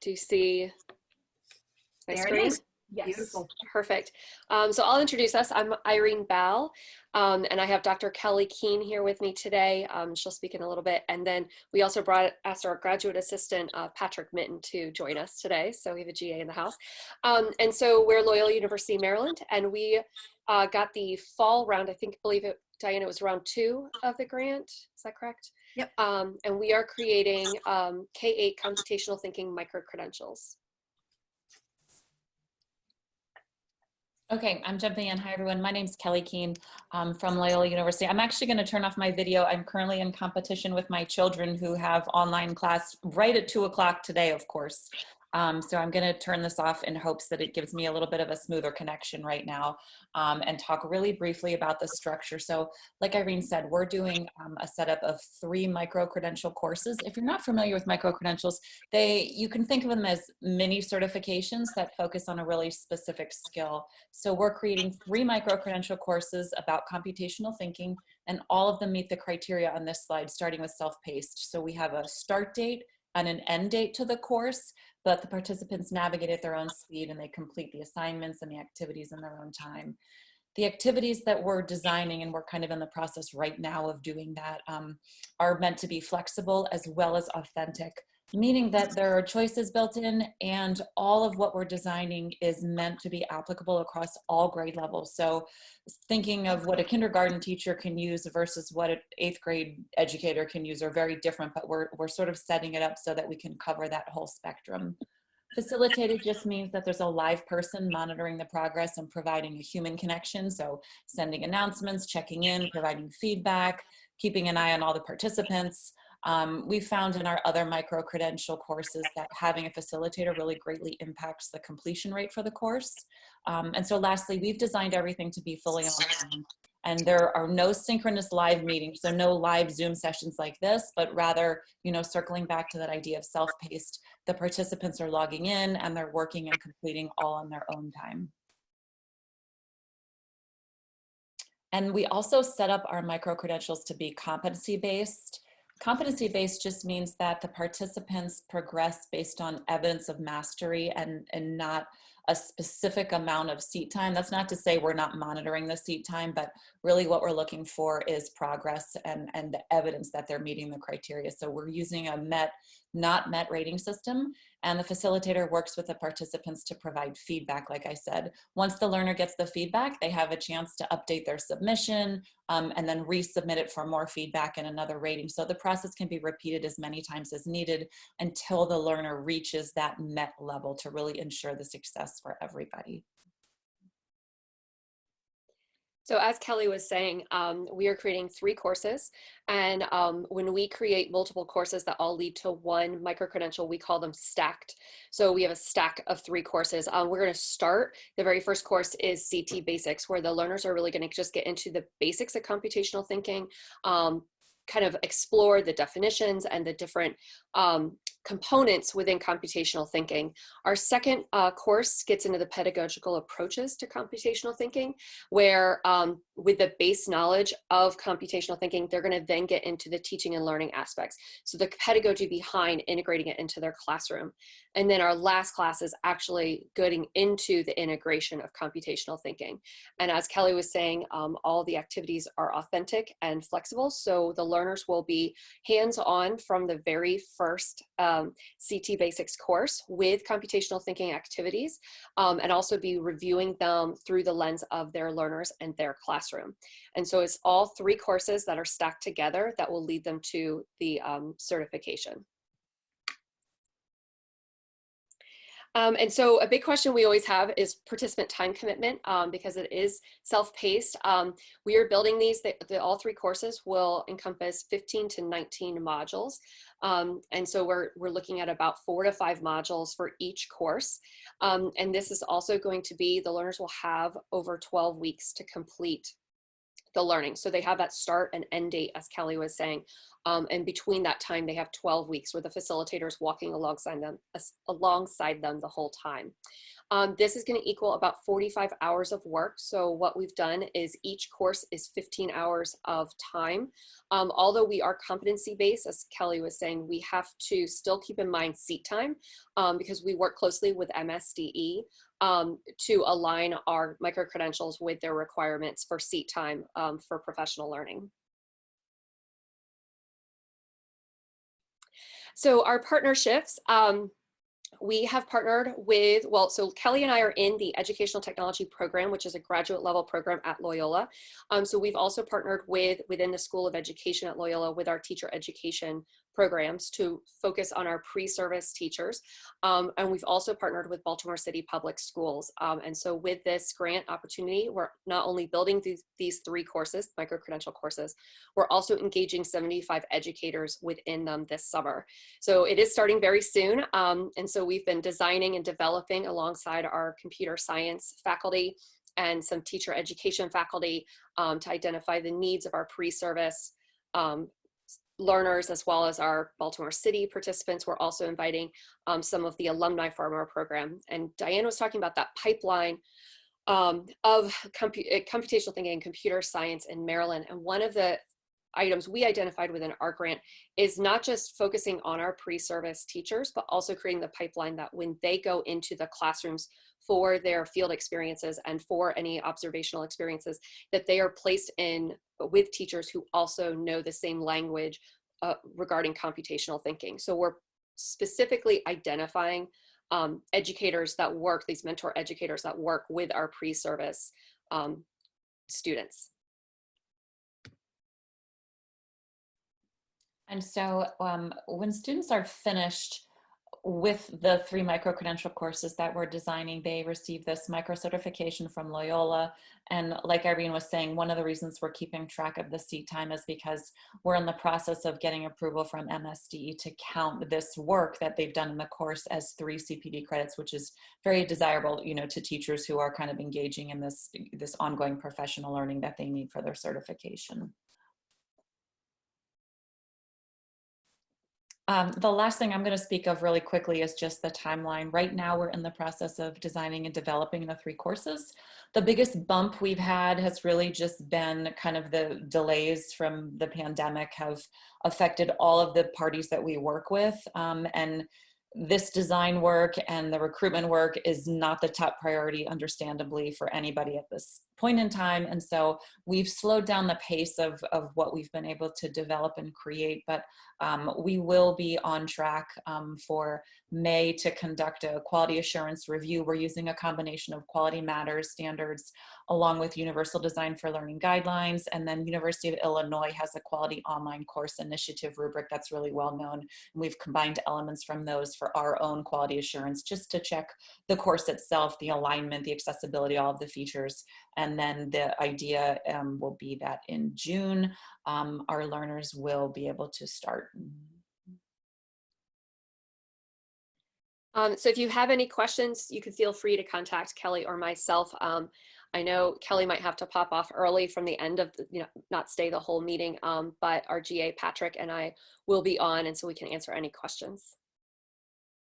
Do you see my There screen? it is. Yes. Beautiful, perfect. So I'll introduce us. I'm Irene Bell, and I have Dr. Kelly Kenne here with me today. She'll speak in a little bit, and then we also asked our graduate assistant, Patrick Mitten, to join us today. So we have a GA in the house. And so we're Loyola University, Maryland, and we got the fall round, believe it, Diana, it was round 2 of the grant. Is that correct? Yep. And we are creating K-8 computational thinking micro-credentials. Okay, I'm jumping in. Hi, everyone. My name's Kelly Kenne from Loyola University. I'm actually going to turn off my video. I'm currently in competition with my children who have online class right at 2 o'clock today, of course. So I'm going to turn this off in hopes that it gives me a little bit of a smoother connection right now, and talk really briefly about the structure. So like Irene said, we're doing a setup of 3 micro-credential courses. If you're not familiar with micro-credentials, you can think of them as mini certifications that focus on a really specific skill. So we're creating 3 micro-credential courses about computational thinking, and all of them meet the criteria on this slide, starting with self-paced. So we have a start date and an end date to the course, but the participants navigate at their own speed and they complete the assignments and the activities in their own time. The activities that we're designing, and we're kind of in the process right now of doing that, are meant to be flexible as well as authentic, meaning that there are choices built in, and all of what we're designing is meant to be applicable across all grade levels. So thinking of what a kindergarten teacher can use versus what an 8th grade educator can use are very different, but we're sort of setting it up so that we can cover that whole spectrum. Facilitated just means that there's a live person monitoring the progress and providing a human connection. So sending announcements, checking in, providing feedback, keeping an eye on all the participants. We found in our other micro-credential courses that having a facilitator really greatly impacts the completion rate for the course. And so lastly, we've designed everything to be fully online. And there are no synchronous live meetings, so no live Zoom sessions like this, but rather, circling back to that idea of self-paced, the participants are logging in and they're working and completing all on their own time. And we also set up our micro-credentials to be competency-based. Competency-based just means that the participants progress based on evidence of mastery and not a specific amount of seat time. That's not to say we're not monitoring the seat time, but really what we're looking for is progress and the evidence that they're meeting the criteria. So we're using a met, not met rating system, and the facilitator works with the participants to provide feedback, like I said. Once the learner gets the feedback, they have a chance to update their submission and then resubmit it for more feedback and another rating. So the process can be repeated as many times as needed until the learner reaches that met level to really ensure the success for everybody. So as Kelly was saying, we are creating 3 courses, and when we create multiple courses that all lead to one micro-credential, we call them stacked. So we have a stack of 3 courses. We're going to start, the very first course is CT Basics, where the learners are really going to just get into the basics of computational thinking, kind of explore the definitions and the different components within computational thinking. Our second course gets into the pedagogical approaches to computational thinking, where with the base knowledge of computational thinking, they're going to then get into the teaching and learning aspects. So the pedagogy behind integrating it into their classroom. And then our last class is actually getting into the integration of computational thinking. And as Kelly was saying, all the activities are authentic and flexible. So the learners will be hands-on from the very first CT Basics course with computational thinking activities, and also be reviewing them through the lens of their learners and their classroom. And so it's all 3 courses that are stacked together that will lead them to the certification. And so a big question we always have is participant time commitment, because it is self-paced. We are building these, all 3 courses will encompass 15 to 19 modules. And so we're looking at about 4 to 5 modules for each course. And this is also going to be, the learners will have over 12 weeks to complete the learning. So they have that start and end date, as Kelly was saying. And between that time, they have 12 weeks where the facilitator is walking alongside them the whole time. This is going to equal about 45 hours of work. So what we've done is each course is 15 hours of time. Although we are competency-based, as Kelly was saying, we have to still keep in mind seat time because we work closely with MSDE to align our micro-credentials with their requirements for seat time for professional learning. So our partnerships, we have partnered with, well, so Kelly and I are in the Educational Technology Program, which is a graduate level program at Loyola. So we've also partnered within the School of Education at Loyola with our teacher education programs to focus on our pre-service teachers. And we've also partnered with Baltimore City Public Schools. And so with this grant opportunity, we're not only building these 3 courses, micro-credential courses, we're also engaging 75 educators within them this summer. So it is starting very soon. And so we've been designing and developing alongside our computer science faculty and some teacher education faculty to identify the needs of our pre-service learners, as well as our Baltimore City participants. We're also inviting some of the alumni from our program. And Diane was talking about that pipeline of computational thinking and computer science in Maryland. And one of the items we identified within our grant is not just focusing on our pre-service teachers, but also creating the pipeline that when they go into the classrooms for their field experiences and for any observational experiences, that they are placed in with teachers who also know the same language regarding computational thinking. So we're specifically identifying educators that work, these mentor educators that work with our pre-service students. And so when students are finished with the 3 micro-credential courses that we're designing, they receive this micro-certification from Loyola. And like Irene was saying, one of the reasons we're keeping track of the seat time is because we're in the process of getting approval from MSDE to count this work that they've done in the course as 3 CPD credits, which is very desirable, you know, to teachers who are kind of engaging in this ongoing professional learning that they need for their certification. The last thing I'm going to speak of really quickly is just the timeline. Right now, we're in the process of designing and developing the 3 courses. The biggest bump we've had has really just been kind of the delays from the pandemic have affected all of the parties that we work with. And this design work and the recruitment work is not the top priority, understandably, for anybody at this point in time. And so we've slowed down the pace of what we've been able to develop and create, but we will be on track for May to conduct a quality assurance review. We're using a combination of Quality Matters standards along with Universal Design for Learning guidelines. And then University of Illinois has a quality online course initiative rubric that's really well known. And we've combined elements from those for our own quality assurance, just to check the course itself, the alignment, the accessibility, all of the features. And then the idea will be that in June, our learners will be able to start. So if you have any questions, you can feel free to contact Kelly or myself. I know Kelly might have to pop off early from the end of, not stay the whole meeting, but our GA Patrick and I will be on, and so we can answer any questions.